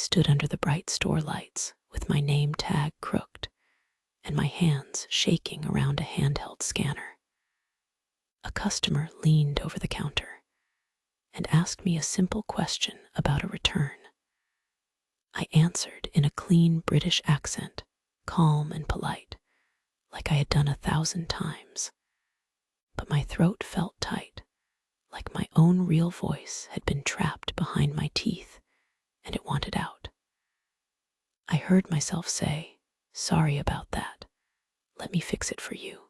stood under the bright store lights with my name tag crooked and my hands shaking around a handheld scanner. A customer leaned over the counter and asked me a simple question about a return. I answered in a clean British accent, calm and polite, like I had done 1,000 times. But my throat felt tight, like my own real voice had been trapped behind my teeth and it wanted out. I heard myself say, "Sorry about that. Let me fix it for you."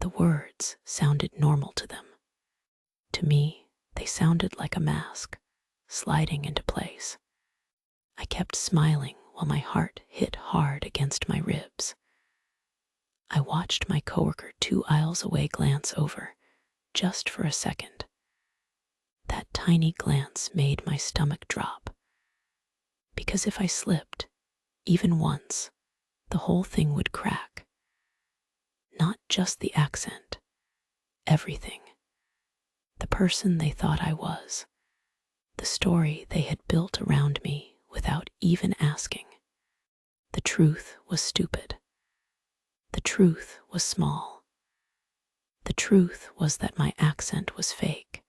The words sounded normal to them. To me, they sounded like a mask, sliding into place. I kept smiling while my heart hit hard against my ribs. I watched my coworker 2 aisles away glance over, just for a second. That tiny glance made my stomach drop. Because if I slipped, even once, the whole thing would crack. Not just the accent, everything. The person they thought I was. The story they had built around me without even asking. The truth was stupid. The truth was small. The truth was that my accent was fake,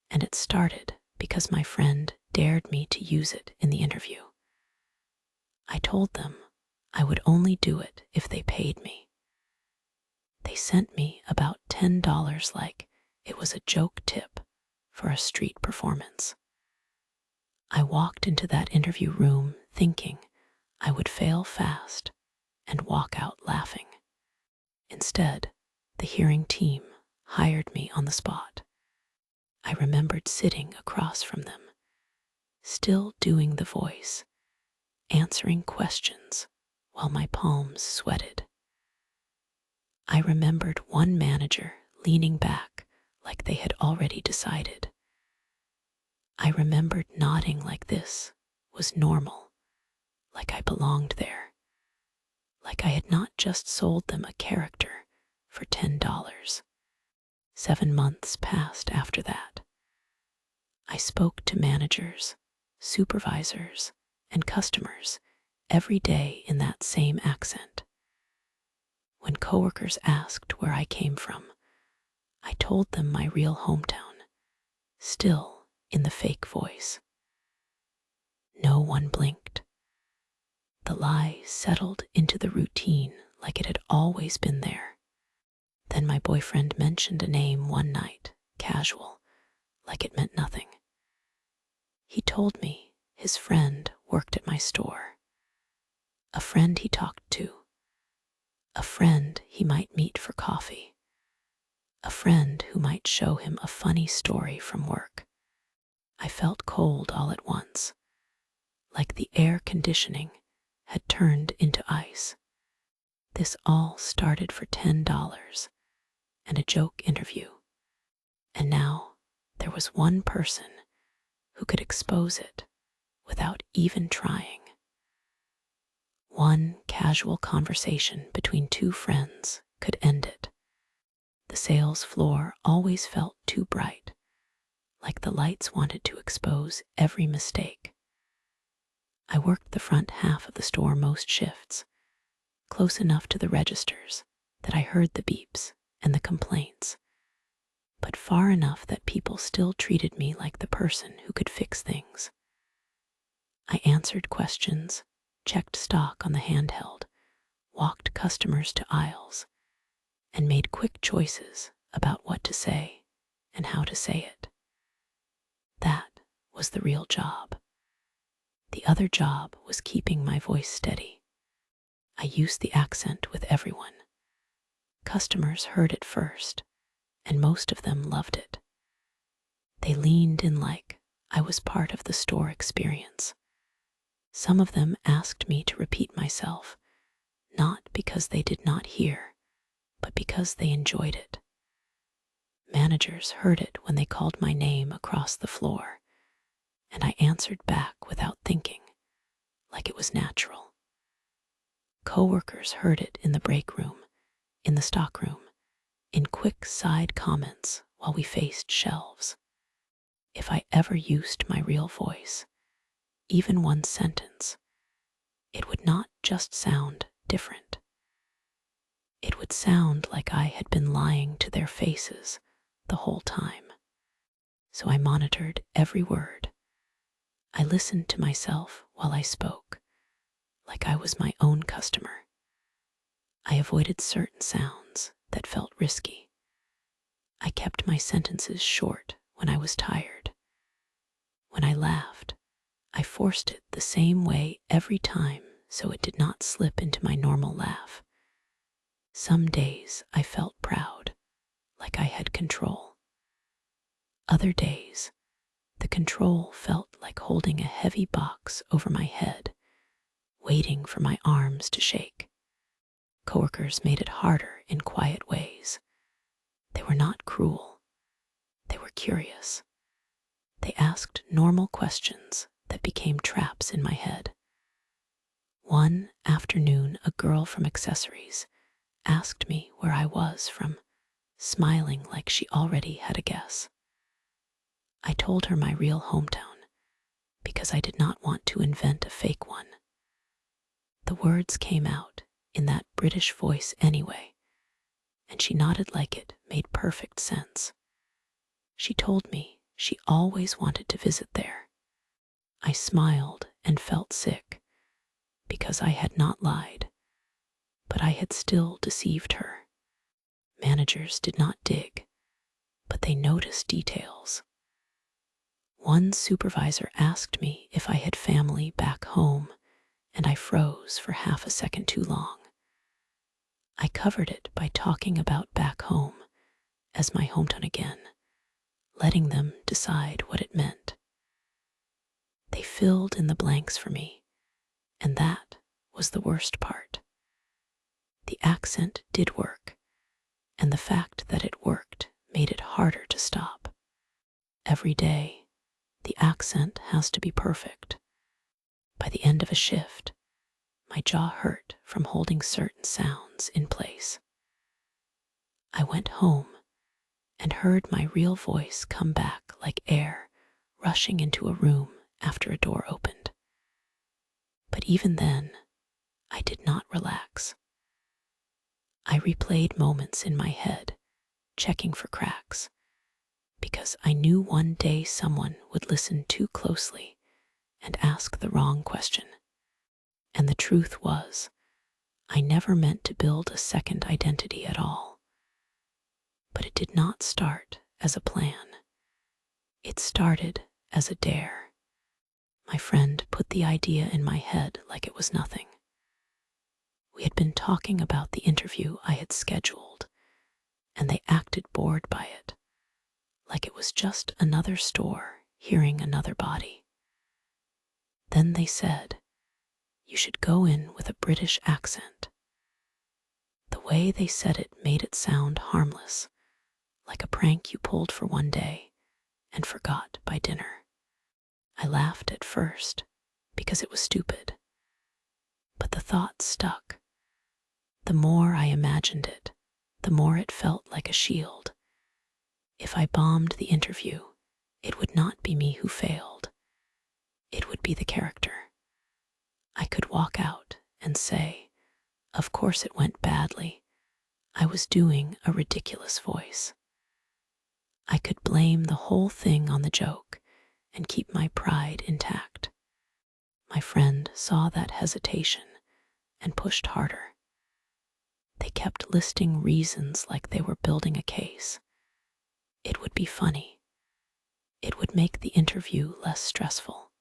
and it started because my friend dared me to use it in the interview. I told them I would only do it if they paid me. They sent me about $10 like it was a joke tip for a street performance. I walked into that interview room thinking I would fail fast and walk out laughing. Instead, the hearing team hired me on the spot. I remembered sitting across from them, still doing the voice, answering questions while my palms sweated. I remembered one manager leaning back like they had already decided. I remembered nodding like this was normal, like I belonged there, like I had not just sold them a character for $10. 7 months passed after that. I spoke to managers, supervisors, and customers every day in that same accent. When coworkers asked where I came from, I told them my real hometown, still in the fake voice. No one blinked. The lie settled into the routine like it had always been there. Then my boyfriend mentioned a name one night, casual, like it meant nothing. He told me his friend worked at my store. A friend he talked to. A friend he might meet for coffee. A friend who might show him a funny story from work. I felt cold all at once, like the air conditioning had turned into ice. This all started for $10 and a joke interview. And now there was one person who could expose it without even trying. One casual conversation between 2 friends could end it. The sales floor always felt too bright, like the lights wanted to expose every mistake. I worked the front half of the store most shifts, close enough to the registers that I heard the beeps and the complaints, but far enough that people still treated me like the person who could fix things. I answered questions, checked stock on the handheld, walked customers to aisles, and made quick choices about what to say and how to say it. That was the real job. The other job was keeping my voice steady. I used the accent with everyone. Customers heard it first, and most of them loved it. They leaned in like I was part of the store experience. Some of them asked me to repeat myself, not because they did not hear, but because they enjoyed it. Managers heard it when they called my name across the floor, and I answered back without thinking, like it was natural. Coworkers heard it in the break room, in the stock room, in quick side comments while we faced shelves. If I ever used my real voice, even one sentence, it would not just sound different. It would sound like I had been lying to their faces the whole time. So I monitored every word. I listened to myself while I spoke, like I was my own customer. I avoided certain sounds that felt risky. I kept my sentences short when I was tired. When I laughed, I forced it the same way every time so it did not slip into my normal laugh. Some days I felt proud, like I had control. Other days, the control felt like holding a heavy box over my head, waiting for my arms to shake. Coworkers made it harder in quiet ways. They were not cruel. They were curious. They asked normal questions that became traps in my head. One afternoon, a girl from accessories asked me where I was from, smiling like she already had a guess. I told her my real hometown because I did not want to invent a fake one. The words came out in that British voice anyway, and she nodded like it made perfect sense. She told me she always wanted to visit there. I smiled and felt sick because I had not lied, but I had still deceived her. Managers did not dig, but they noticed details. One supervisor asked me if I had family back home, and I froze for half a second too long. I covered it by talking about back home as my hometown again, letting them decide what it meant. They filled in the blanks for me, and that was the worst part. The accent did work, and the fact that it worked made it harder to stop. Every day, the accent has to be perfect. By the end of a shift, my jaw hurt from holding certain sounds in place. I went home and heard my real voice come back like air rushing into a room after a door opened. But even then, I did not relax. I replayed moments in my head, checking for cracks, because I knew one day someone would listen too closely and ask the wrong question. And the truth was, I never meant to build a second identity at all. But it did not start as a plan. It started as a dare. My friend put the idea in my head like it was nothing. We had been talking about the interview I had scheduled, and they acted bored by it, like it was just another store hearing another body. Then they said, "You should go in with a British accent." The way they said it made it sound harmless, like a prank you pulled for one day and forgot by dinner. I laughed at first because it was stupid, but the thought stuck. The more I imagined it, the more it felt like a shield. If I bombed the interview, it would not be me who failed. It would be the character. I could walk out and say, "Of course it went badly. I was doing a ridiculous voice." I could blame the whole thing on the joke and keep my pride intact. My friend saw that hesitation and pushed harder. They kept listing reasons like they were building a case. It would be funny. It would make the interview less stressful.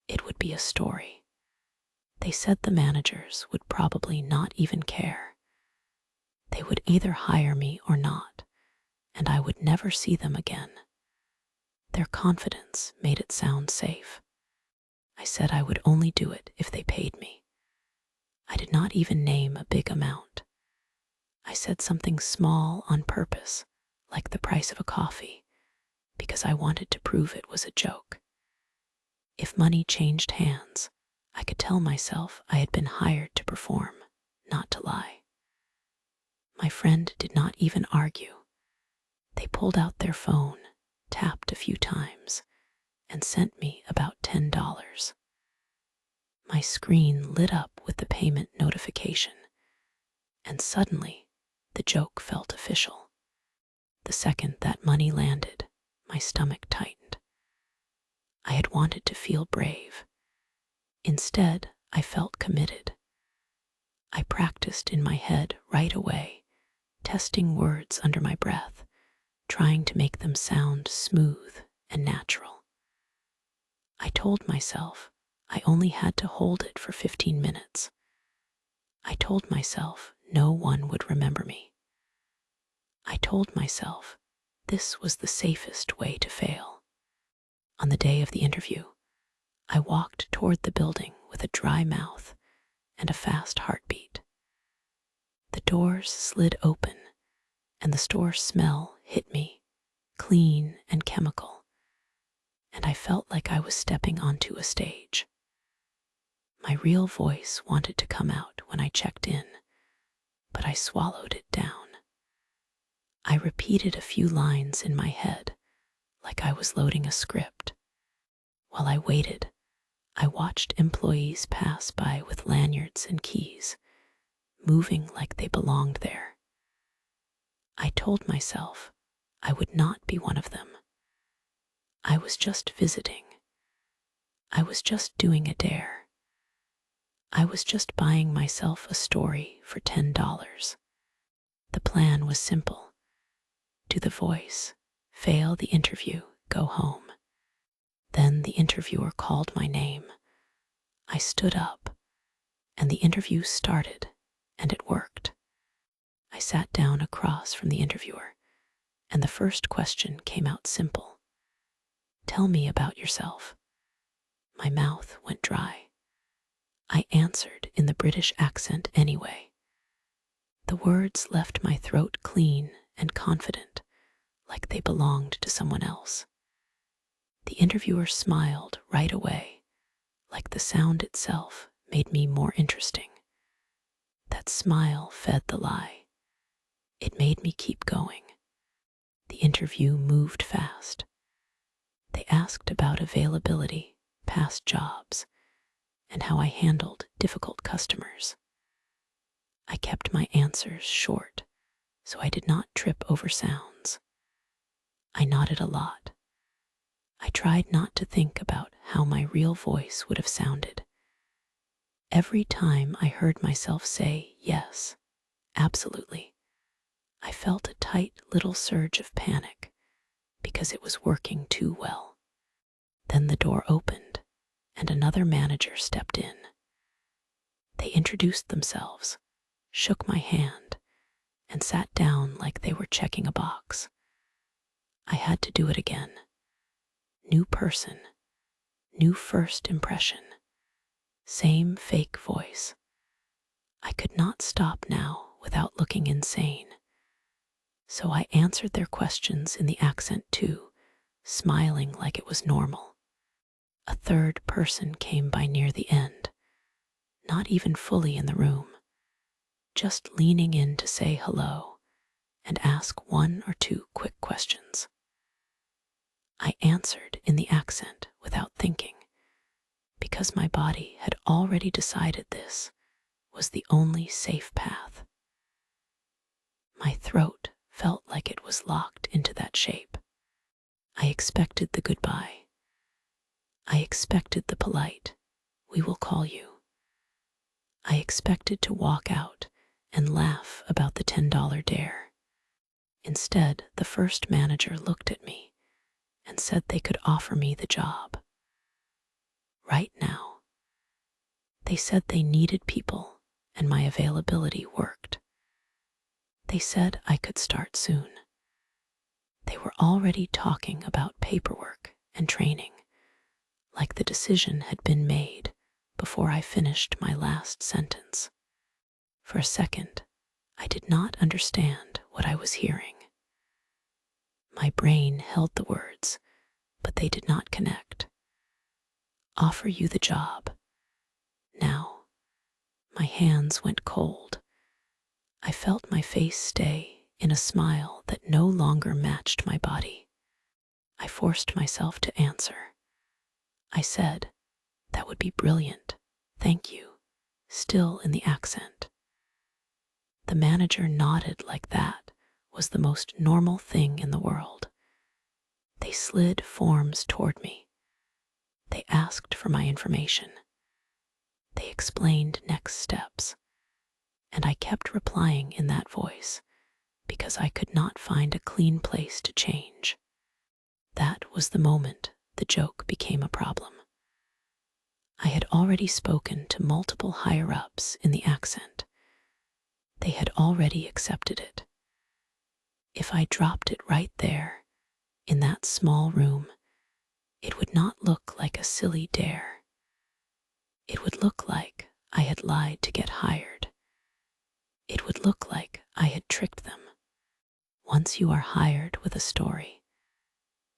It would be a story. They said the managers would probably not even care. They would either hire me or not, and I would never see them again. Their confidence made it sound safe. I said I would only do it if they paid me. I did not even name a big amount. I said something small on purpose, like the price of a coffee, because I wanted to prove it was a joke. If money changed hands, I could tell myself I had been hired to perform, not to lie. My friend did not even argue. They pulled out their phone, tapped a few times, and sent me about $10. My screen lit up with the payment notification, and suddenly the joke felt official. The second that money landed, my stomach tightened. I had wanted to feel brave. Instead, I felt committed. I practiced in my head right away, testing words under my breath, trying to make them sound smooth and natural. I told myself I only had to hold it for 15 minutes. I told myself no one would remember me. I told myself this was the safest way to fail. On the day of the interview, I walked toward the building with a dry mouth and a fast heartbeat. The doors slid open, and the store smell hit me, clean and chemical, and I felt like I was stepping onto a stage. My real voice wanted to come out when I checked in, but I swallowed it down. I repeated a few lines in my head, like I was loading a script. While I waited, I watched employees pass by with lanyards and keys, moving like they belonged there. I told myself I would not be one of them. I was just visiting. I was just doing a dare. I was just buying myself a story for $10. The plan was simple. Do the voice, fail the interview, go home. Then the interviewer called my name. I stood up, and the interview started, and it worked. I sat down across from the interviewer, and the first question came out simple. Tell me about yourself. My mouth went dry. I answered in the British accent anyway. The words left my throat clean and confident, like they belonged to someone else. The interviewer smiled right away, like the sound itself made me more interesting. That smile fed the lie. It made me keep going. The interview moved fast. They asked about availability, past jobs, and how I handled difficult customers. I kept my answers short, so I did not trip over sounds. I nodded a lot. I tried not to think about how my real voice would have sounded. Every time I heard myself say yes, absolutely, I felt a tight little surge of panic because it was working too well. Then the door opened and another manager stepped in. They introduced themselves, shook my hand, and sat down like they were checking a box. I had to do it again. New person, new first impression, same fake voice. I could not stop now without looking insane. So I answered their questions in the accent too, smiling like it was normal. A third person came by near the end, not even fully in the room, just leaning in to say hello and ask one or two quick questions. I answered in the accent without thinking, because my body had already decided this was the only safe path. My throat felt like it was locked into that shape. I expected the goodbye. I expected the polite, "We will call you." I expected to walk out and laugh about the $10 dare. Instead, the first manager looked at me and said they could offer me the job. Right now. They said they needed people and my availability worked. They said I could start soon. They were already talking about paperwork and training, like the decision had been made before I finished my last sentence. For a second, I did not understand what I was hearing. My brain held the words, but they did not connect. Offer you the job. Now, my hands went cold. I felt my face stay in a smile that no longer matched my body. I forced myself to answer. I said, "That would be brilliant. Thank thank you, still in the accent. The manager nodded like that was the most normal thing in the world. They slid forms toward me. They asked for my information. They explained next steps. And I kept replying in that voice because I could not find a clean place to change. That was the moment the joke became a problem. I had already spoken to multiple higher-ups in the accent. They had already accepted it. If I dropped it right there, in that small room, it would not look like a silly dare. It would look like I had lied to get hired. It would look like I had tricked them. Once you are hired with a story,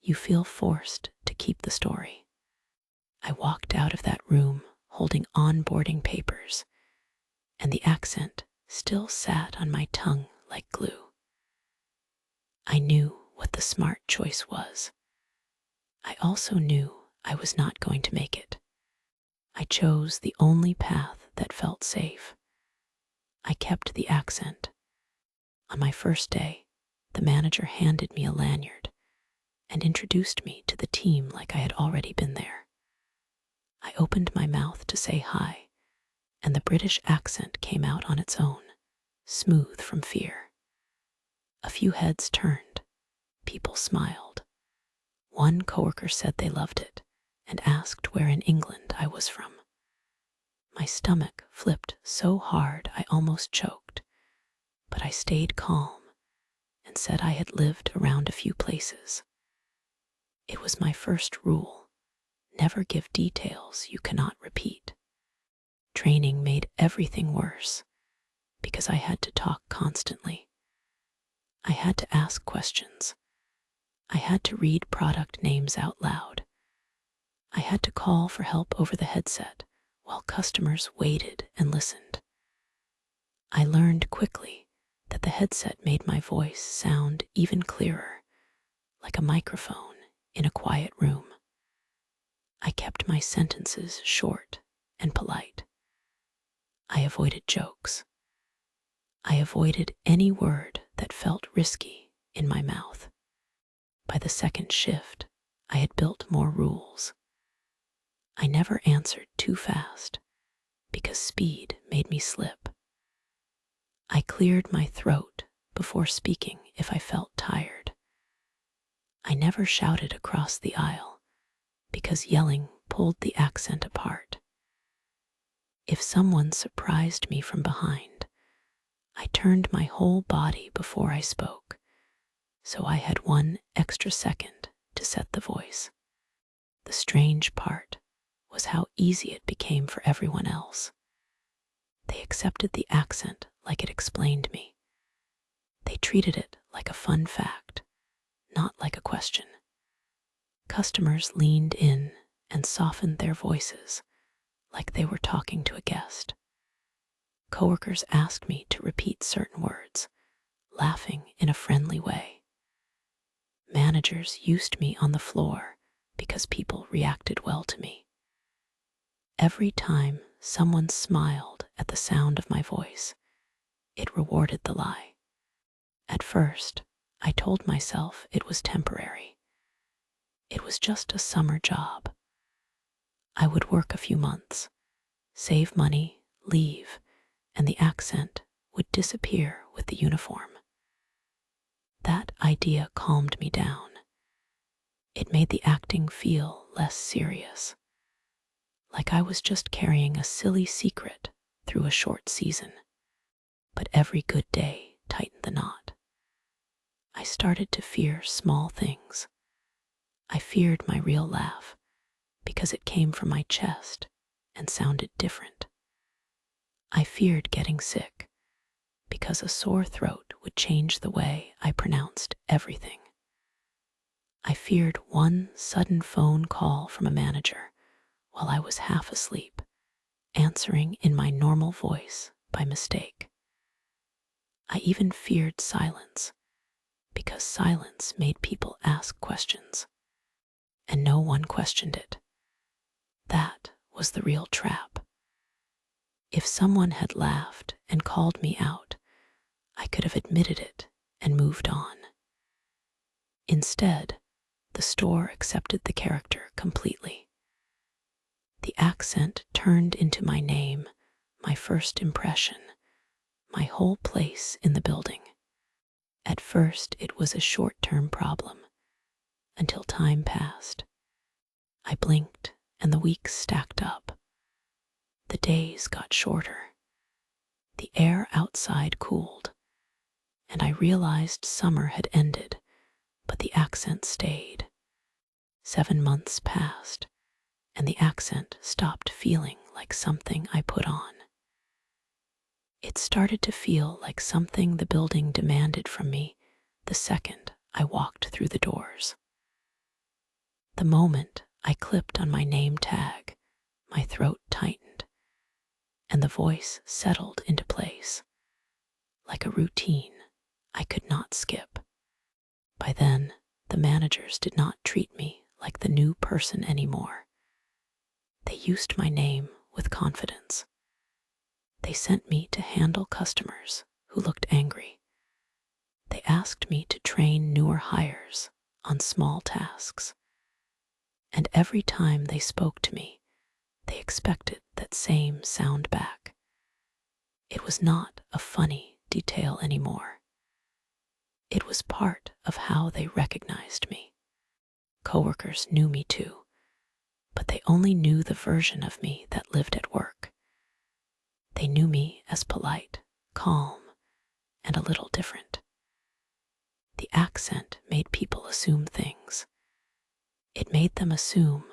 you feel forced to keep the story. I walked out of that room holding onboarding papers, and the accent still sat on my tongue like glue. I knew what the smart choice was. I also knew I was not going to make it. I chose the only path that felt safe. I kept the accent. On my first day, the manager handed me a lanyard and introduced me to the team like I had already been there. I opened my mouth to say hi, and the British accent came out on its own, smooth from fear. A few heads turned. People smiled. One coworker said they loved it and asked where in England I was from. My stomach flipped so hard I almost choked, but I stayed calm and said I had lived around a few places. It was my first rule: never give details you cannot repeat. Training made everything worse because I had to talk constantly. I had to ask questions. I had to read product names out loud. I had to call for help over the headset while customers waited and listened. I learned quickly that the headset made my voice sound even clearer, like a microphone in a quiet room. I kept my sentences short and polite. I avoided jokes. I avoided any word that felt risky in my mouth. By the second shift, I had built more rules. I never answered too fast because speed made me slip. I cleared my throat before speaking if I felt tired. I never shouted across the aisle because yelling pulled the accent apart. If someone surprised me from behind, I turned my whole body before I spoke, so I had 1 extra second to set the voice. The strange part was how easy it became for everyone else. They accepted the accent like it explained me. They treated it like a fun fact, not like a question. Customers leaned in and softened their voices like they were talking to a guest. Coworkers asked me to repeat certain words, laughing in a friendly way. Managers used me on the floor because people reacted well to me. Every time someone smiled at the sound of my voice, it rewarded the lie. At first, I told myself it was temporary. It was just a summer job. I would work a few months, save money, leave, and the accent would disappear with the uniform. That idea calmed me down. It made the acting feel less serious, like I was just carrying a silly secret through a short season. But every good day tightened the knot. I started to fear small things. I feared my real laugh because it came from my chest and sounded different. I feared getting sick because a sore throat would change the way I pronounced everything. I feared one sudden phone call from a manager while I was half asleep, answering in my normal voice by mistake. I even feared silence because silence made people ask questions, and no one questioned it. That was the real trap. If someone had laughed and called me out, I could have admitted it and moved on. Instead, the store accepted the character completely. The accent turned into my name, my first impression, my whole place in the building. At first, it was a short-term problem, until time passed. I blinked, and the weeks stacked up. The days got shorter. The air outside cooled, and I realized summer had ended, but the accent stayed. 7 months passed, and the accent stopped feeling like something I put on. It started to feel like something the building demanded from me the second I walked through the doors. The moment I clipped on my name tag, my throat tightened, and the voice settled into place, like a routine I could not skip. By then, the managers did not treat me like the new person anymore. They used my name with confidence. They sent me to handle customers who looked angry. They asked me to train newer hires on small tasks. And every time they spoke to me, they expected that same sound back. It was not a funny detail anymore. It was part of how they recognized me. Coworkers knew me too, but they only knew the version of me that lived at work. They knew me as polite, calm, and a little different. The accent made people assume things. It made them assume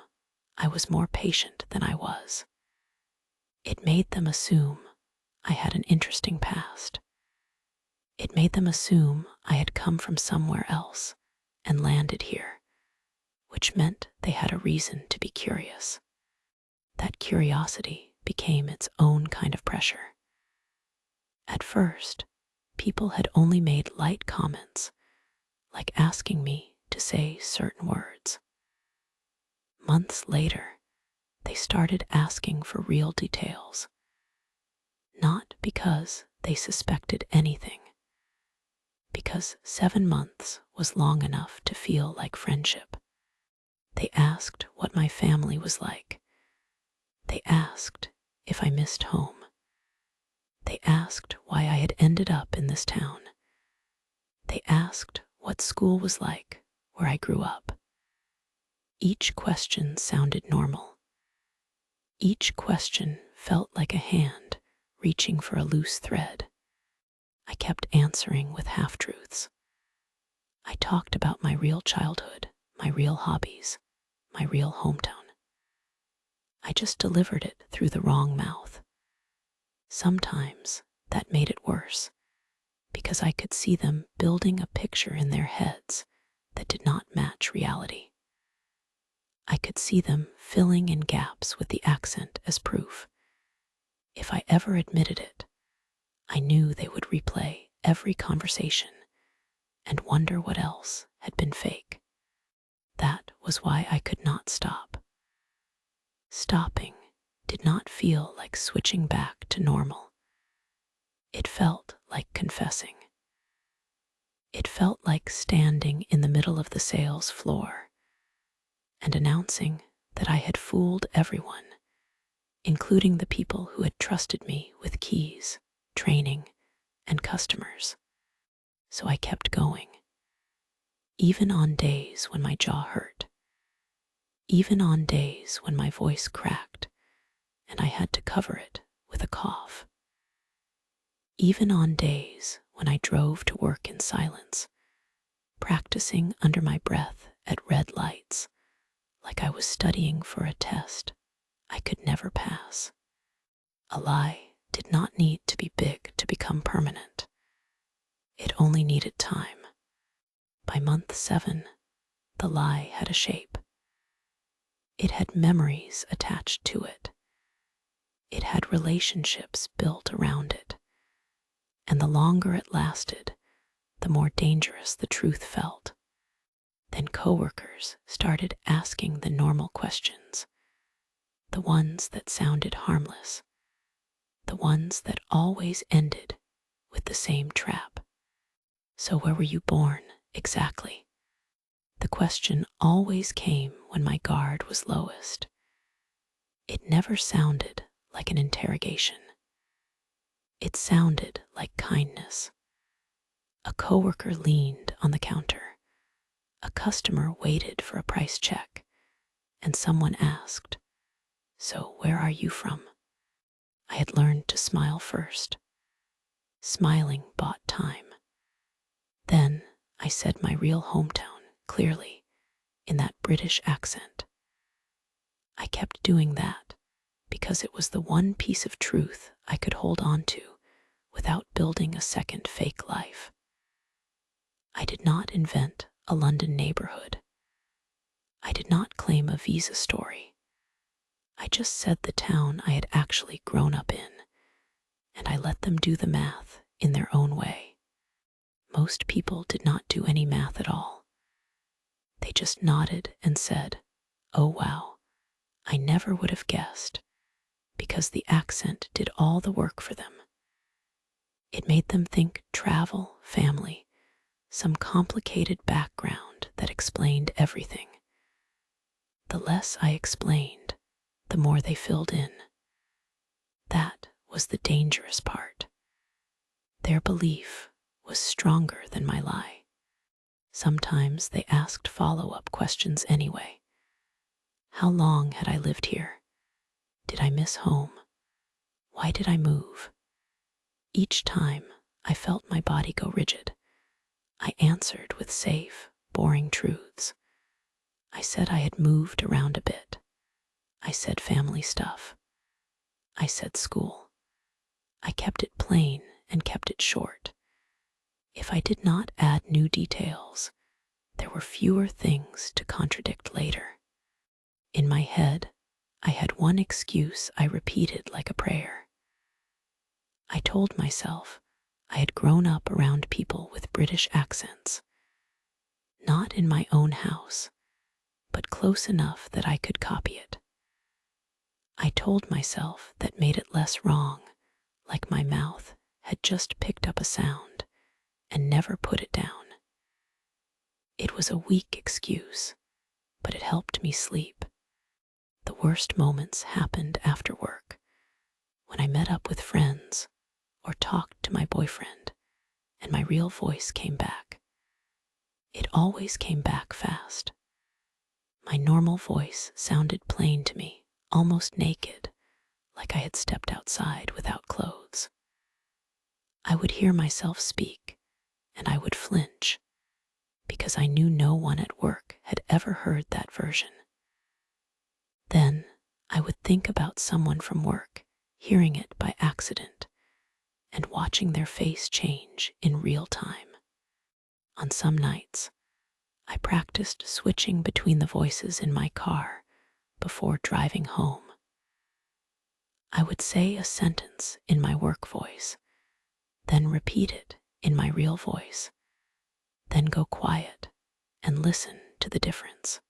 I was more patient than I was. It made them assume I had an interesting past. It made them assume I had come from somewhere else and landed here, which meant they had a reason to be curious. That curiosity became its own kind of pressure. At first, people had only made light comments, like asking me to say certain words. Months later, they started asking for real details, not because they suspected anything, because 7 months was long enough to feel like friendship. They asked what my family was like. They asked if I missed home. They asked why I had ended up in this town. They asked what school was like where I grew up. Each question sounded normal. Each question felt like a hand reaching for a loose thread. I kept answering with half-truths. I talked about my real childhood, my real hobbies, my real hometown. I just delivered it through the wrong mouth. Sometimes that made it worse, because I could see them building a picture in their heads that did not match reality. I could see them filling in gaps with the accent as proof. If I ever admitted it, I knew they would replay every conversation and wonder what else had been fake. That was why I could not stop. Stopping did not feel like switching back to normal. It felt like confessing. It felt like standing in the middle of the sales floor and announcing that I had fooled everyone, including the people who had trusted me with keys, training, and customers. So I kept going, even on days when my jaw hurt, even on days when my voice cracked and I had to cover it with a cough, even on days when I drove to work in silence, practicing under my breath at red lights, like I was studying for a test I could never pass. A lie did not need to be big to become permanent. It only needed time. By month 7, the lie had a shape. It had memories attached to it. It had relationships built around it. And the longer it lasted, the more dangerous the truth felt. Then coworkers started asking the normal questions, the ones that sounded harmless, the ones that always ended with the same trap. So where were you born, exactly? The question always came when my guard was lowest. It never sounded like an interrogation. It sounded like kindness. A coworker leaned on the counter. A customer waited for a price check, and someone asked, "So where are you from?" I had learned to smile first. Smiling bought time. Then I said my real hometown clearly, in that British accent. I kept doing that because it was the one piece of truth I could hold on to without building a second fake life. I did not invent a London neighborhood. I did not claim a visa story. I just said the town I had actually grown up in, and I let them do the math in their own way. Most people did not do any math at all. They just nodded and said, "Oh wow, I never would have guessed," because the accent did all the work for them. It made them think travel, family, some complicated background that explained everything. The less I explained, the more they filled in. That was the dangerous part. Their belief was stronger than my lie. Sometimes they asked follow-up questions anyway. How long had I lived here? Did I miss home? Why did I move? Each time I felt my body go rigid. I answered with safe, boring truths. I said I had moved around a bit. I said family stuff. I said school. I kept it plain and kept it short. If I did not add new details, there were fewer things to contradict later. In my head, I had one excuse I repeated like a prayer. I told myself I had grown up around people with British accents, not in my own house, but close enough that I could copy it. I told myself that made it less wrong, like my mouth had just picked up a sound and never put it down. It was a weak excuse, but it helped me sleep. The worst moments happened after work, when I met up with friends or talked to my boyfriend, and my real voice came back. It always came back fast. My normal voice sounded plain to me, almost naked, like I had stepped outside without clothes. I would hear myself speak, and I would flinch, because I knew no one at work had ever heard that version. Then I would think about someone from work hearing it by accident and watching their face change in real time. On some nights, I practiced switching between the voices in my car before driving home. I would say a sentence in my work voice, then repeat it in my real voice, then go quiet and listen to the difference.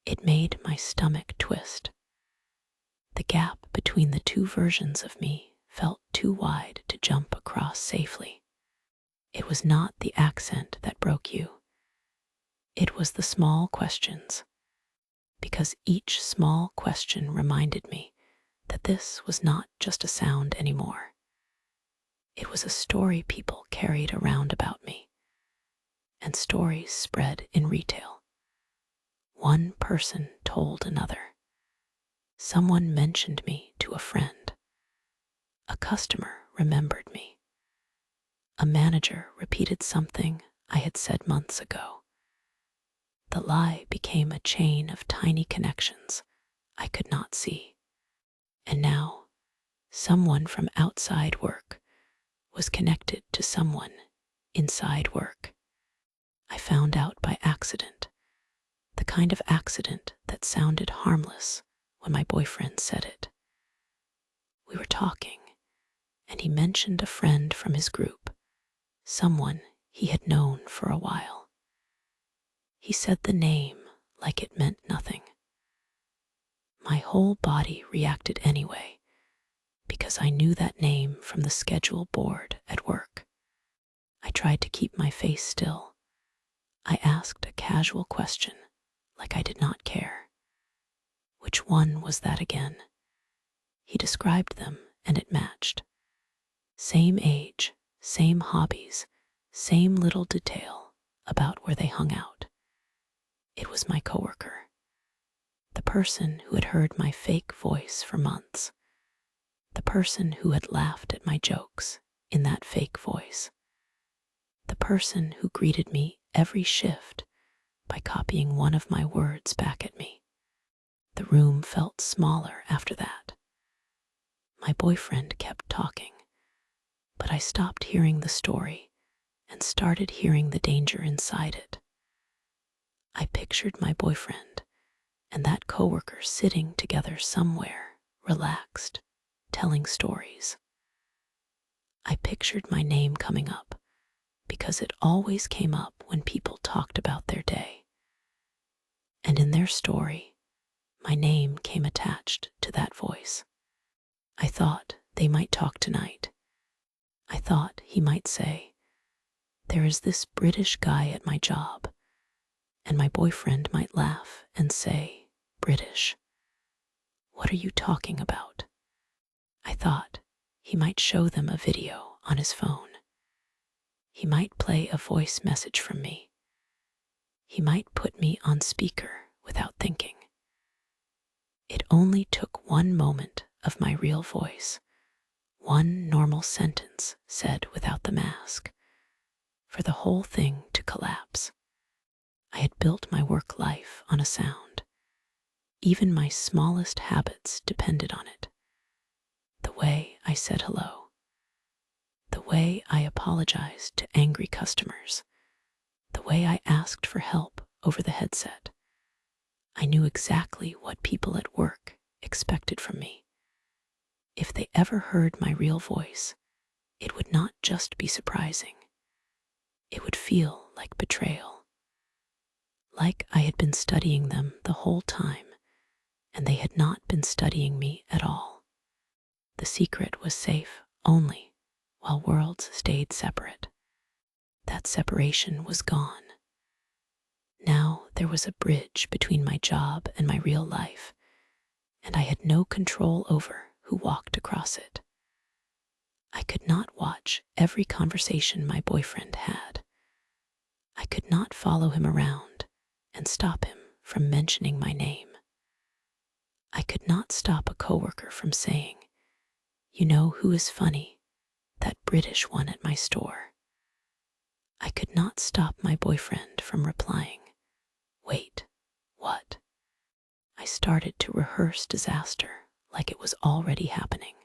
It made my stomach twist. The gap between the two versions of me felt too wide to jump across safely. It was not the accent that broke you. It was the small questions, because each small question reminded me that this was not just a sound anymore. It was a story people carried around about me, and stories spread in retail. One person told another. Someone mentioned me to a friend. A customer remembered me. A manager repeated something I had said months ago. The lie became a chain of tiny connections I could not see. And now, someone from outside work was connected to someone inside work. I found out by accident, the kind of accident that sounded harmless when my boyfriend said it. We were talking, and he mentioned a friend from his group, someone he had known for a while. He said the name like it meant nothing. My whole body reacted anyway, because I knew that name from the schedule board at work. I tried to keep my face still. I asked a casual question, like I did not care. Which one was that again? He described them, and it matched. Same age, same hobbies, same little detail about where they hung out. It was my coworker, the person who had heard my fake voice for months, the person who had laughed at my jokes in that fake voice, the person who greeted me every shift by copying one of my words back at me. The room felt smaller after that. My boyfriend kept talking, but I stopped hearing the story and started hearing the danger inside it. I pictured my boyfriend and that coworker sitting together somewhere, relaxed, telling stories. I pictured my name coming up because it always came up when people talked about their day. And in their story, my name came attached to that voice. I thought they might talk tonight. I thought he might say, "There is this British guy at my job," and my boyfriend might laugh and say, "British? What are you talking about?" I thought he might show them a video on his phone. He might play a voice message from me. He might put me on speaker without thinking. It only took one moment of my real voice, one normal sentence said without the mask, for the whole thing to collapse. I had built my work life on a sound. Even my smallest habits depended on it. The way I said hello, the way I apologized to angry customers, the way I asked for help over the headset. I knew exactly what people at work expected from me. If they ever heard my real voice, it would not just be surprising. It would feel like betrayal. Like I had been studying them the whole time, and they had not been studying me at all. The secret was safe only while worlds stayed separate. That separation was gone. Now there was a bridge between my job and my real life, and I had no control over who walked across it. I could not watch every conversation my boyfriend had. I could not follow him around and stop him from mentioning my name. I could not stop a coworker from saying, "You know who is funny? That British one at my store." I could not stop my boyfriend from replying, "Wait, what?" I started to rehearse disaster like it was already happening.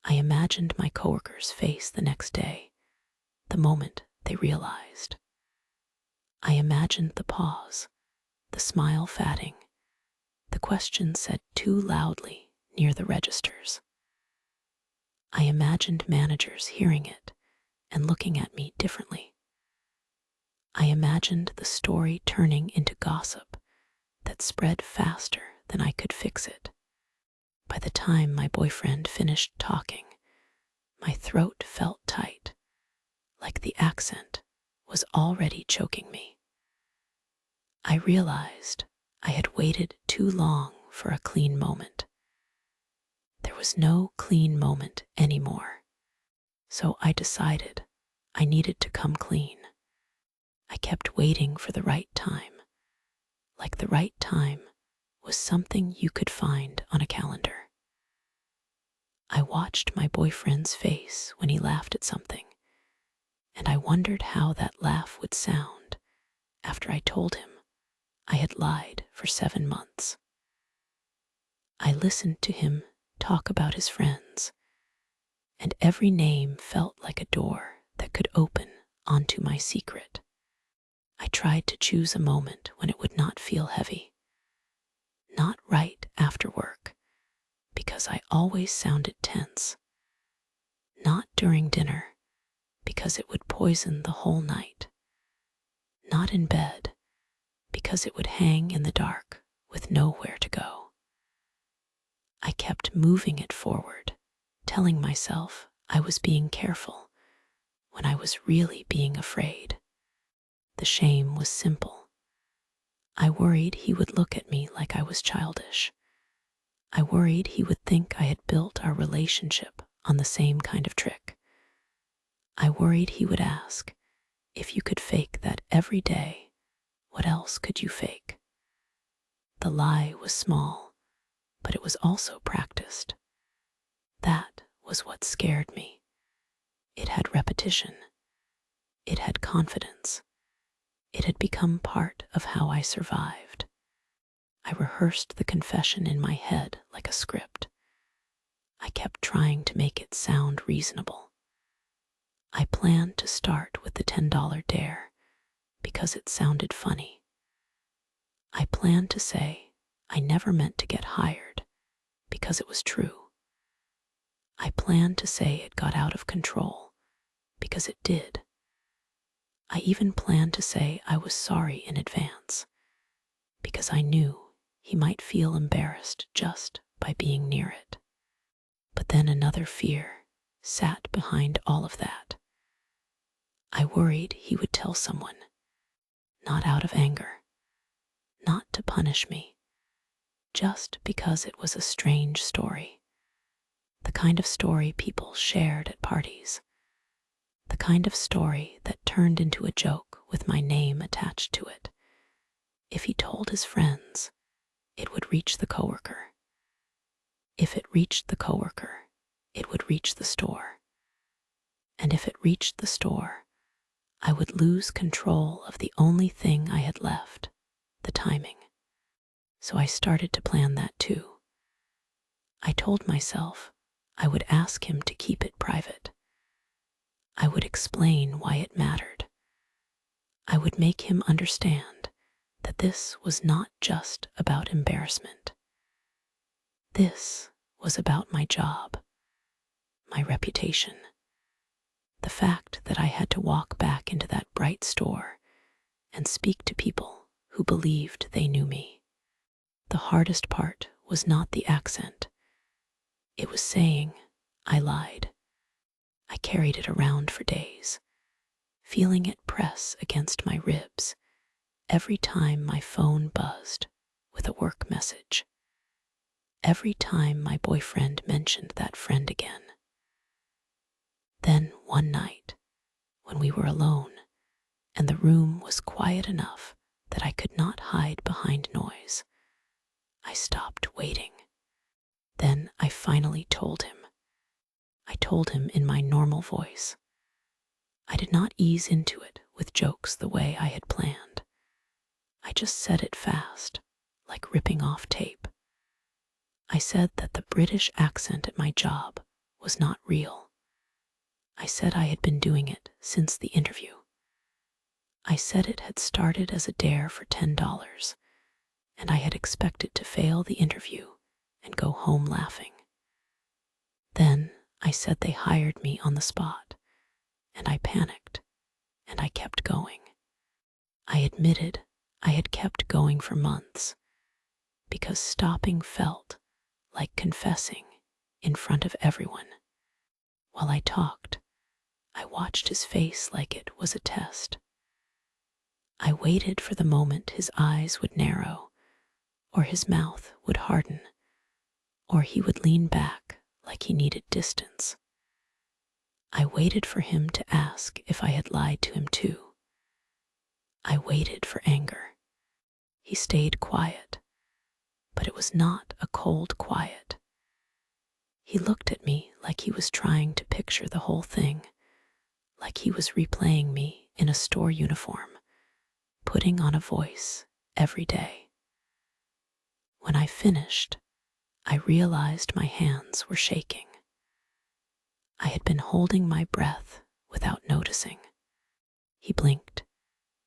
I imagined my coworker's face the next day, the moment they realized. I imagined the pause, the smile fading, the question said too loudly near the registers. I imagined managers hearing it and looking at me differently. I imagined the story turning into gossip that spread faster than I could fix it. By the time my boyfriend finished talking, my throat felt tight, like the accent was already choking me. I realized I had waited too long for a clean moment. There was no clean moment anymore, so I decided I needed to come clean. I kept waiting for the right time, like the right time was something you could find on a calendar. I watched my boyfriend's face when he laughed at something, and I wondered how that laugh would sound after I told him I had lied for 7 months. I listened to him talk about his friends, and every name felt like a door that could open onto my secret. I tried to choose a moment when it would not feel heavy. Not right after work, because I always sounded tense. Not during dinner, because it would poison the whole night. Not in bed, because it would hang in the dark with nowhere to go. I kept moving it forward, telling myself I was being careful when I was really being afraid. The shame was simple. I worried he would look at me like I was childish. I worried he would think I had built our relationship on the same kind of trick. I worried he would ask, if you could fake that every day, what else could you fake? The lie was small, but it was also practiced. That was what scared me. It had repetition. It had confidence. It had become part of how I survived. I rehearsed the confession in my head like a script. I kept trying to make it sound reasonable. I planned to start with the $10 dare because it sounded funny. I planned to say I never meant to get hired because it was true. I planned to say it got out of control because it did. I even planned to say I was sorry in advance because I knew he might feel embarrassed just by being near it. But then another fear sat behind all of that. I worried he would tell someone, not out of anger, not to punish me, just because it was a strange story. The kind of story people shared at parties. The kind of story that turned into a joke with my name attached to it. If he told his friends, it would reach the coworker. If it reached the coworker, it would reach the store. And if it reached the store, I would lose control of the only thing I had left, the timing. So I started to plan that too. I told myself I would ask him to keep it private. I would explain why it mattered. I would make him understand that this was not just about embarrassment. This was about my job, my reputation, the fact that I had to walk back into that bright store and speak to people who believed they knew me. The hardest part was not the accent. It was saying I lied. I carried it around for days, feeling it press against my ribs every time my phone buzzed with a work message. Every time my boyfriend mentioned that friend again. Then one night, when we were alone and the room was quiet enough that I could not hide behind noise, I stopped waiting. Then I finally told him. I told him in my normal voice. I did not ease into it with jokes the way I had planned. I just said it fast, like ripping off tape. I said that the British accent at my job was not real. I said I had been doing it since the interview. I said it had started as a dare for $10, and I had expected to fail the interview and go home laughing. Then I said they hired me on the spot, and I panicked, and I kept going. I admitted I had kept going for months, because stopping felt like confessing in front of everyone. While I talked, I watched his face like it was a test. I waited for the moment his eyes would narrow, or his mouth would harden, or he would lean back like he needed distance. I waited for him to ask if I had lied to him too. I waited for anger. He stayed quiet, but it was not a cold quiet. He looked at me like he was trying to picture the whole thing, like he was replaying me in a store uniform, putting on a voice every day. When I finished, I realized my hands were shaking. I had been holding my breath without noticing. He blinked,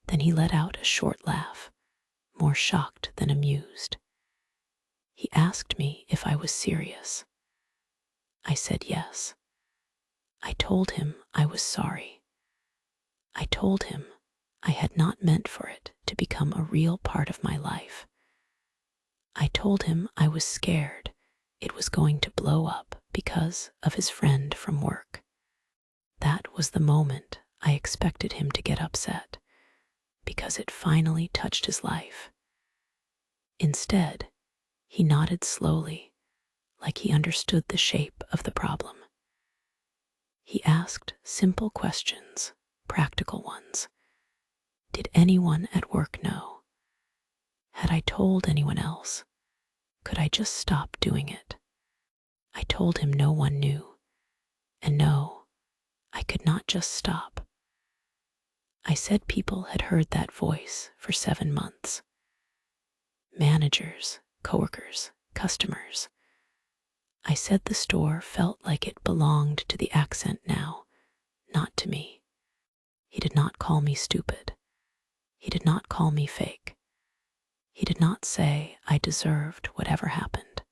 then he let out a short laugh, more shocked than amused. He asked me if I was serious. I said yes. I told him I was sorry. I told him I had not meant for it to become a real part of my life. I told him I was scared it was going to blow up because of his friend from work. That was the moment I expected him to get upset, because it finally touched his life. Instead, he nodded slowly, like he understood the shape of the problem. He asked simple questions, practical ones. Did anyone at work know? Had I told anyone else? Could I just stop doing it? I told him no one knew. And no, I could not just stop. I said people had heard that voice for 7 months. Managers, coworkers, customers. I said the store felt like it belonged to the accent now, not to me. He did not call me stupid. He did not call me fake. He did not say I deserved whatever happened.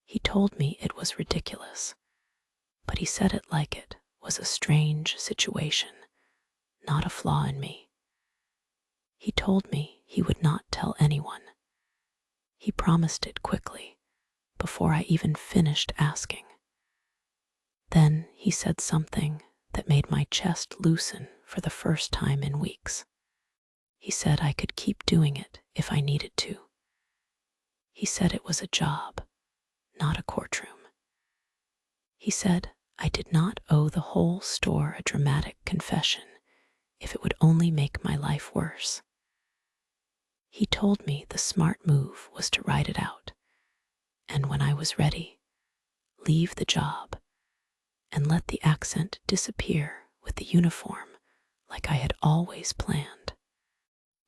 He told me it was ridiculous, but he said it like it was a strange situation, not a flaw in me. He told me he would not tell anyone. He promised it quickly, before I even finished asking. Then he said something that made my chest loosen for the first time in weeks. He said I could keep doing it if I needed to. He said it was a job, not a courtroom. He said I did not owe the whole store a dramatic confession if it would only make my life worse. He told me the smart move was to write it out, and when I was ready, leave the job and let the accent disappear with the uniform like I had always planned.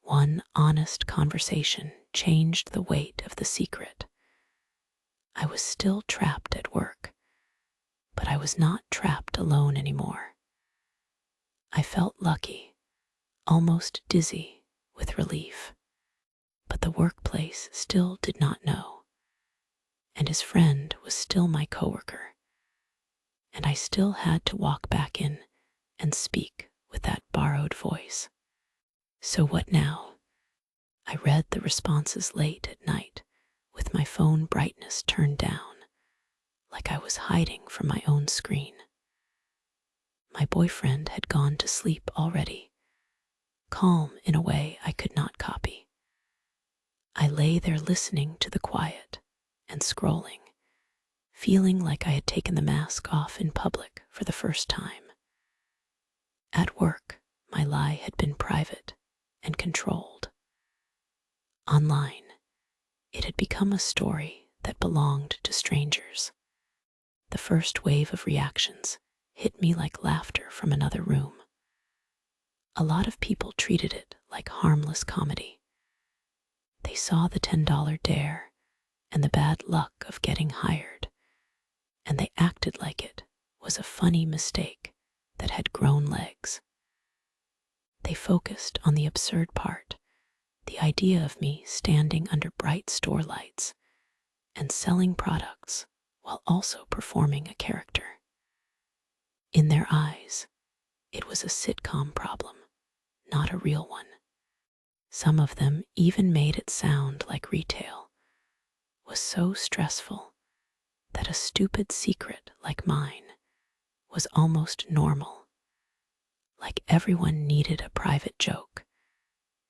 One honest conversation changed the weight of the secret. I was still trapped at work, but I was not trapped alone anymore. I felt lucky, almost dizzy with relief. But the workplace still did not know, and his friend was still my coworker, and I still had to walk back in and speak with that borrowed voice. So what now? I read the responses late at night with my phone brightness turned down, like I was hiding from my own screen. My boyfriend had gone to sleep already, calm in a way I could not copy. I lay there listening to the quiet and scrolling, feeling like I had taken the mask off in public for the first time. At work, my lie had been private and controlled. Online, it had become a story that belonged to strangers. The first wave of reactions hit me like laughter from another room. A lot of people treated it like harmless comedy. They saw the $10 dare and the bad luck of getting hired, and they acted like it was a funny mistake that had grown legs. They focused on the absurd part, the idea of me standing under bright store lights and selling products while also performing a character. In their eyes, it was a sitcom problem, not a real one. Some of them even made it sound like retail was so stressful that a stupid secret like mine was almost normal, like everyone needed a private joke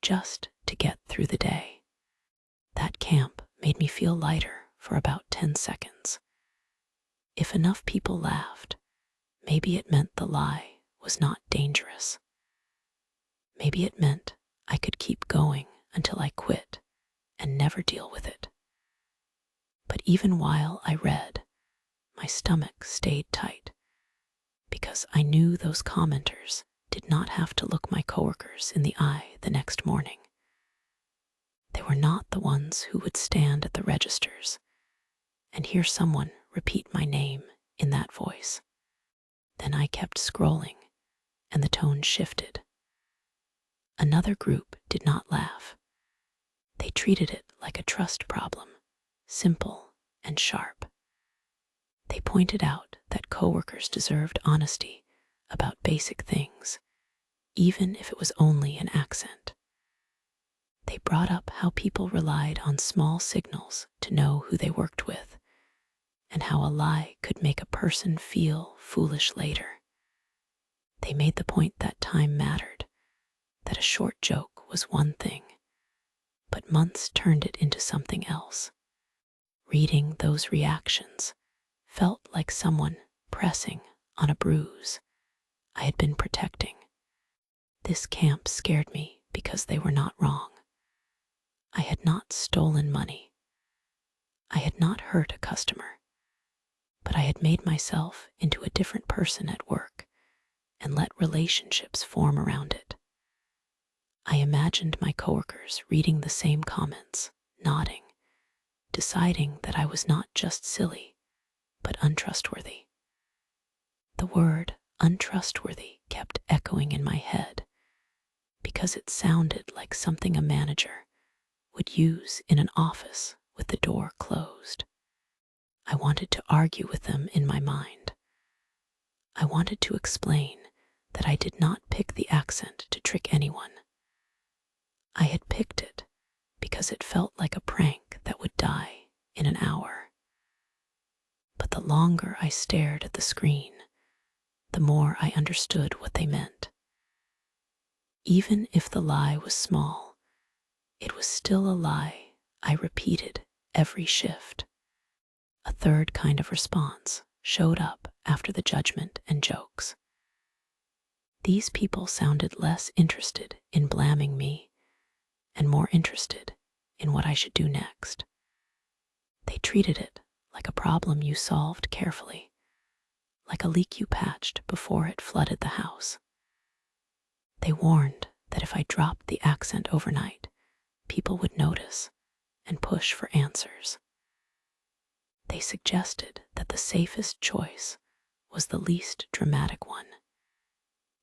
just to get through the day. That camp made me feel lighter for about 10 seconds. If enough people laughed, maybe it meant the lie was not dangerous. Maybe it meant I could keep going until I quit and never deal with it. But even while I read, my stomach stayed tight, because I knew those commenters did not have to look my coworkers in the eye the next morning. They were not the ones who would stand at the registers and hear someone repeat my name in that voice. Then I kept scrolling, and the tone shifted. Another group did not laugh. They treated it like a trust problem, simple and sharp. They pointed out that coworkers deserved honesty about basic things, even if it was only an accent. They brought up how people relied on small signals to know who they worked with, and how a lie could make a person feel foolish later. They made the point that time mattered, that a short joke was one thing, but months turned it into something else. Reading those reactions felt like someone pressing on a bruise I had been protecting. This camp scared me because they were not wrong. I had not stolen money. I had not hurt a customer, but I had made myself into a different person at work and let relationships form around it. I imagined my coworkers reading the same comments, nodding, deciding that I was not just silly, but untrustworthy. The word untrustworthy kept echoing in my head because it sounded like something a manager would use in an office with the door closed. I wanted to argue with them in my mind. I wanted to explain that I did not pick the accent to trick anyone. I had picked it because it felt like a prank that would die in an hour. But the longer I stared at the screen, the more I understood what they meant. Even if the lie was small, it was still a lie I repeated every shift. A third kind of response showed up after the judgment and jokes. These people sounded less interested in blaming me and more interested in what I should do next. They treated it like a problem you solved carefully, like a leak you patched before it flooded the house. They warned that if I dropped the accent overnight, people would notice and push for answers. They suggested that the safest choice was the least dramatic one,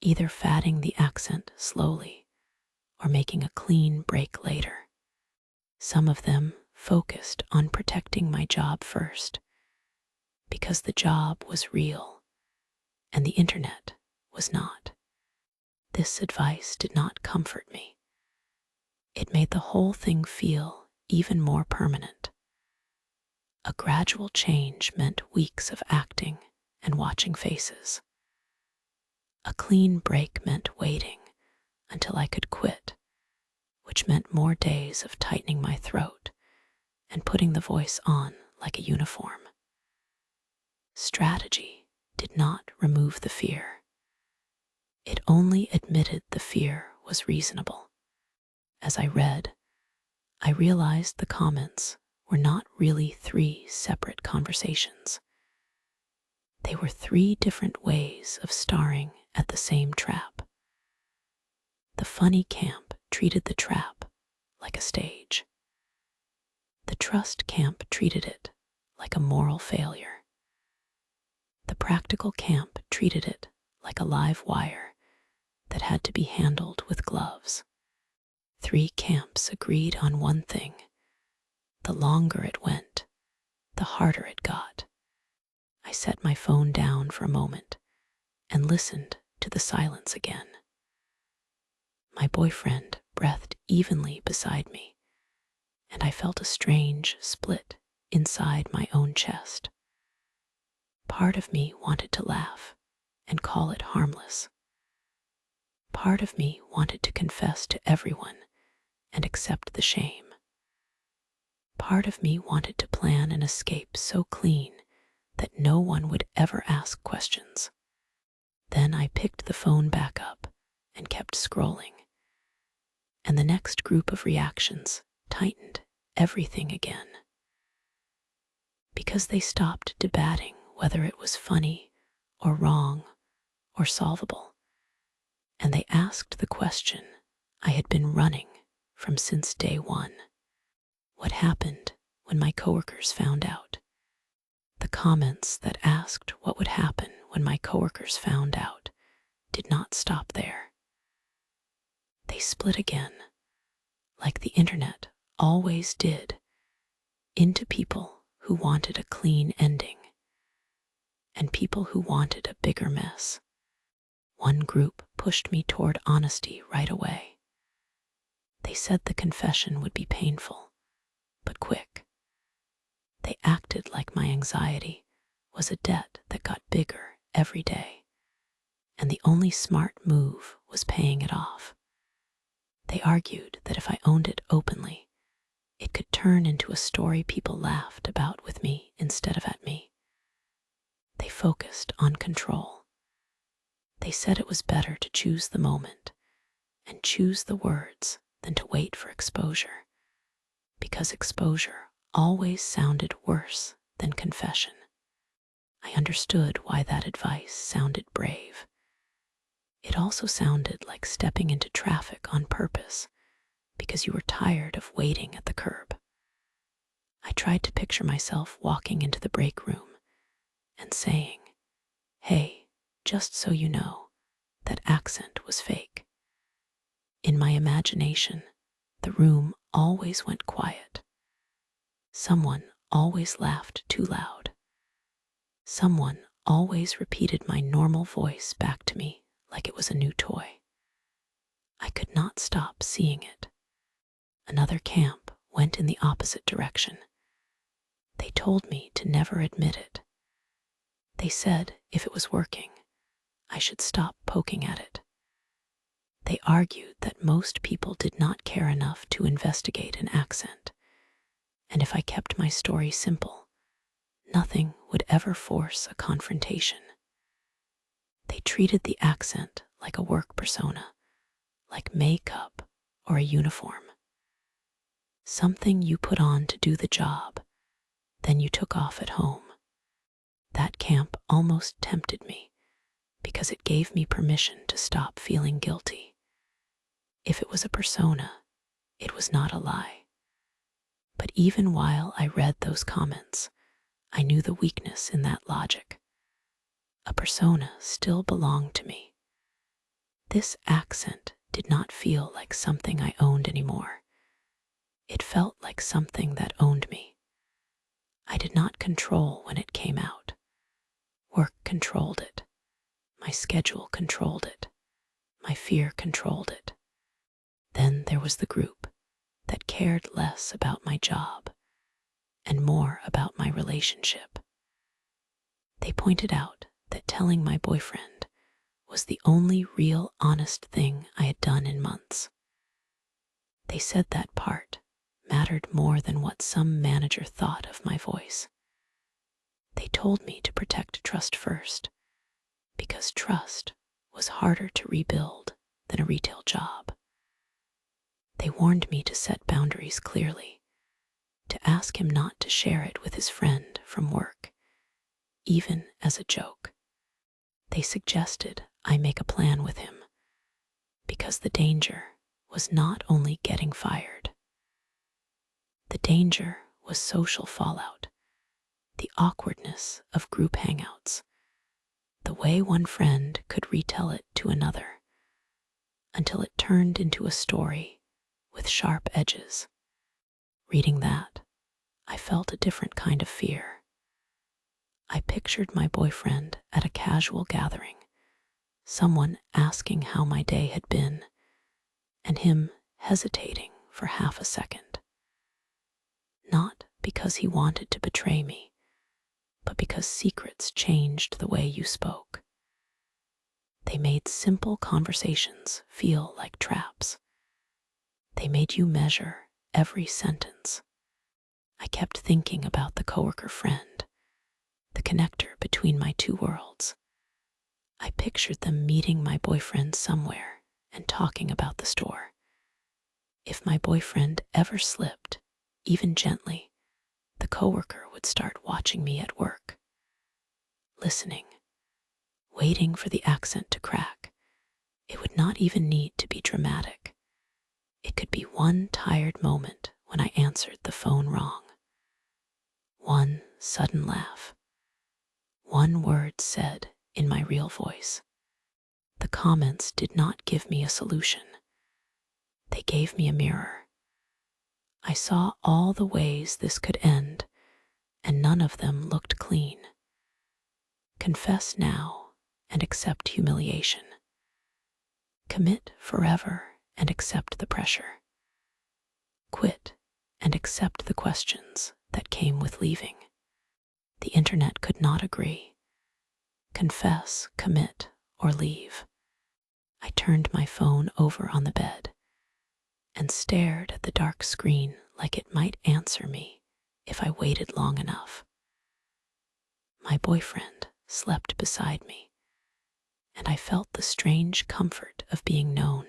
either fatting the accent slowly or making a clean break later. Some of them focused on protecting my job first, because the job was real and the internet was not. This advice did not comfort me. It made the whole thing feel even more permanent. A gradual change meant weeks of acting and watching faces. A clean break meant waiting until I could quit, which meant more days of tightening my throat and putting the voice on like a uniform. Strategy did not remove the fear. It only admitted the fear was reasonable. As I read, I realized the comments were not really 3 separate conversations. They were 3 different ways of staring at the same trap. The funny camp treated the trap like a stage. The trust camp treated it like a moral failure. The practical camp treated it like a live wire that had to be handled with gloves. 3 camps agreed on one thing. The longer it went, the harder it got. I set my phone down for a moment and listened to the silence again. My boyfriend breathed evenly beside me, and I felt a strange split inside my own chest. Part of me wanted to laugh and call it harmless. Part of me wanted to confess to everyone and accept the shame. Part of me wanted to plan an escape so clean that no one would ever ask questions. Then I picked the phone back up and kept scrolling. And the next group of reactions tightened everything again. Because they stopped debating whether it was funny or wrong or solvable, and they asked the question I had been running from since day one. What happened when my coworkers found out? The comments that asked what would happen when my coworkers found out did not stop there. They split again, like the internet always did, into people who wanted a clean ending and people who wanted a bigger mess. One group pushed me toward honesty right away. They said the confession would be painful, but quick. They acted like my anxiety was a debt that got bigger every day, and the only smart move was paying it off. They argued that if I owned it openly, it could turn into a story people laughed about with me instead of at me. They focused on control. They said it was better to choose the moment and choose the words than to wait for exposure, because exposure always sounded worse than confession. I understood why that advice sounded brave. It also sounded like stepping into traffic on purpose because you were tired of waiting at the curb. I tried to picture myself walking into the break room and saying, "Hey, just so you know, that accent was fake." In my imagination, the room always went quiet. Someone always laughed too loud. Someone always repeated my normal voice back to me like it was a new toy. I could not stop seeing it. Another camp went in the opposite direction. They told me to never admit it. They said if it was working, I should stop poking at it. They argued that most people did not care enough to investigate an accent, and if I kept my story simple, nothing would ever force a confrontation. They treated the accent like a work persona, like makeup or a uniform. Something you put on to do the job, then you took off at home. That camp almost tempted me because it gave me permission to stop feeling guilty. If it was a persona, it was not a lie. But even while I read those comments, I knew the weakness in that logic. A persona still belonged to me. This accent did not feel like something I owned anymore. It felt like something that owned me. I did not control when it came out. Work controlled it. My schedule controlled it. My fear controlled it. Then there was the group that cared less about my job and more about my relationship. They pointed out that telling my boyfriend was the only real honest thing I had done in months. They said that part mattered more than what some manager thought of my voice. They told me to protect trust first, because trust was harder to rebuild than a retail job. They warned me to set boundaries clearly, to ask him not to share it with his friend from work, even as a joke. They suggested I make a plan with him, because the danger was not only getting fired. The danger was social fallout, the awkwardness of group hangouts, the way one friend could retell it to another, until it turned into a story with sharp edges. Reading that, I felt a different kind of fear. I pictured my boyfriend at a casual gathering, someone asking how my day had been, and him hesitating for half a second. Not because he wanted to betray me, but because secrets changed the way you spoke. They made simple conversations feel like traps. They made you measure every sentence. I kept thinking about the coworker friend, the connector between my two worlds. I pictured them meeting my boyfriend somewhere and talking about the store. If my boyfriend ever slipped, even gently, the coworker would start watching me at work, listening, waiting for the accent to crack. It would not even need to be dramatic. It could be one tired moment when I answered the phone wrong. One sudden laugh. One word said in my real voice. The comments did not give me a solution. They gave me a mirror. I saw all the ways this could end, and none of them looked clean. Confess now and accept humiliation. Commit forever and accept the pressure. Quit and accept the questions that came with leaving. The internet could not agree. Confess, commit, or leave. I turned my phone over on the bed and stared at the dark screen like it might answer me if I waited long enough. My boyfriend slept beside me, and I felt the strange comfort of being known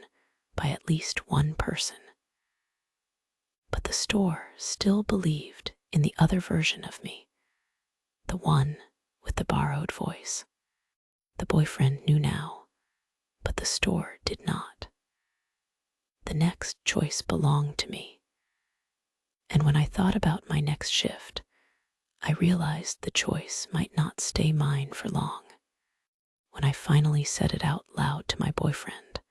by at least one person. But the store still believed in the other version of me, the one with the borrowed voice. The boyfriend knew now, but the store did not. The next choice belonged to me, and when I thought about my next shift, I realized the choice might not stay mine for long. When I finally said it out loud to my boyfriend,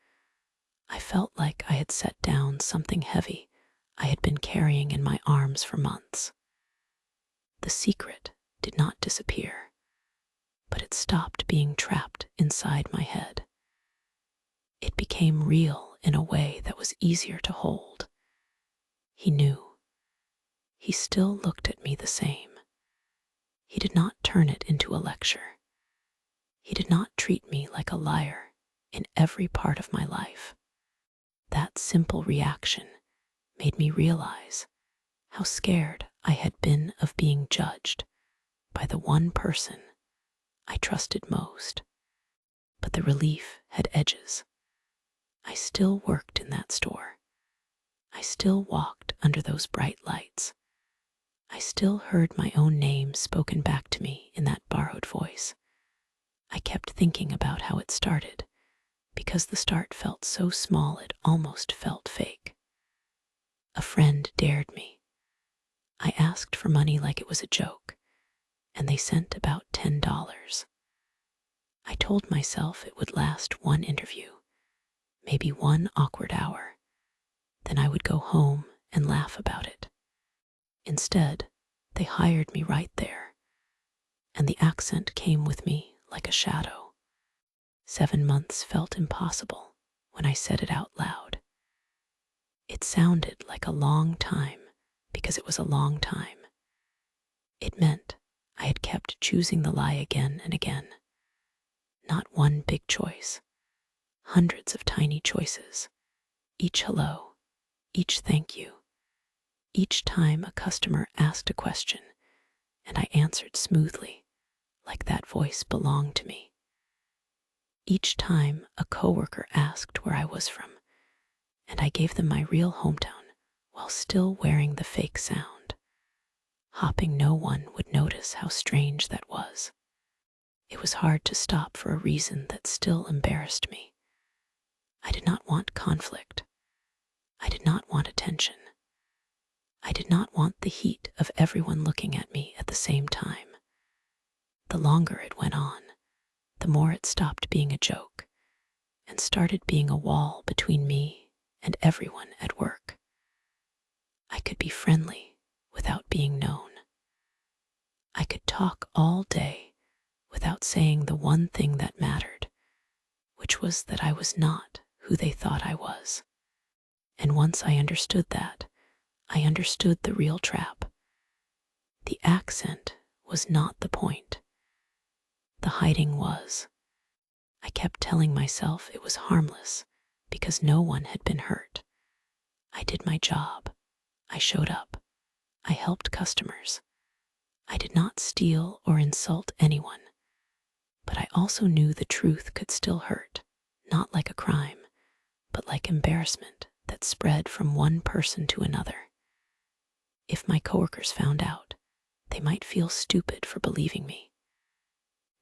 I felt like I had set down something heavy I had been carrying in my arms for months. The secret did not disappear, but it stopped being trapped inside my head. It became real in a way that was easier to hold. He knew. He still looked at me the same. He did not turn it into a lecture. He did not treat me like a liar in every part of my life. That simple reaction made me realize how scared I had been of being judged by the one person I trusted most. But the relief had edges. I still worked in that store. I still walked under those bright lights. I still heard my own name spoken back to me in that borrowed voice. I kept thinking about how it started, because the start felt so small it almost felt fake. A friend dared me. I asked for money like it was a joke, and they sent about $10. I told myself it would last one interview, maybe one awkward hour. Then I would go home and laugh about it. Instead, they hired me right there, and the accent came with me like a shadow. 7 months felt impossible when I said it out loud. It sounded like a long time because it was a long time. It meant I had kept choosing the lie again and again. Not one big choice, hundreds of tiny choices, each hello, each thank you, each time a customer asked a question and I answered smoothly, like that voice belonged to me. Each time a coworker asked where I was from, and I gave them my real hometown while still wearing the fake sound, hoping no one would notice how strange that was. It was hard to stop for a reason that still embarrassed me. I did not want conflict. I did not want attention. I did not want the heat of everyone looking at me at the same time. The longer it went on, the more it stopped being a joke and started being a wall between me and everyone at work. I could be friendly without being known. I could talk all day without saying the one thing that mattered, which was that I was not who they thought I was. And once I understood that, I understood the real trap. The accent was not the point. The hiding was. I kept telling myself it was harmless because no one had been hurt. I did my job. I showed up. I helped customers. I did not steal or insult anyone. But I also knew the truth could still hurt, not like a crime, but like embarrassment that spread from one person to another. If my coworkers found out, they might feel stupid for believing me.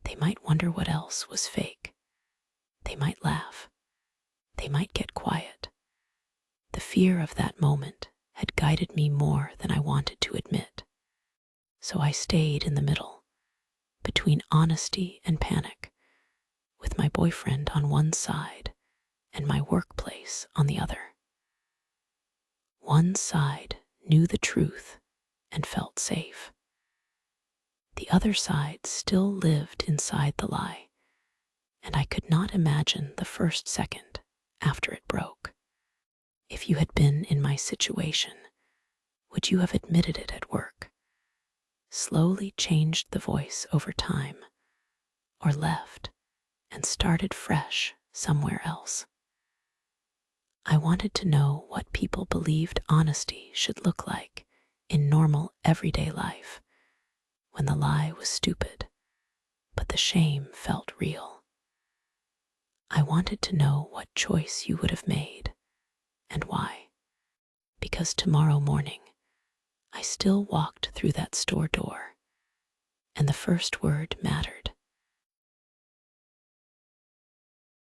They might wonder what else was fake. They might laugh. They might get quiet. The fear of that moment had guided me more than I wanted to admit. So I stayed in the middle, between honesty and panic, with my boyfriend on one side and my workplace on the other. One side knew the truth and felt safe. The other side still lived inside the lie, and I could not imagine the first second after it broke. If you had been in my situation, would you have admitted it at work? slowly changed the voice over time, or left and started fresh somewhere else. I wanted to know what people believed honesty should look like in normal everyday life, when the lie was stupid, but the shame felt real. I wanted to know what choice you would have made and why, because tomorrow morning I still walked through that store door, and the first word mattered.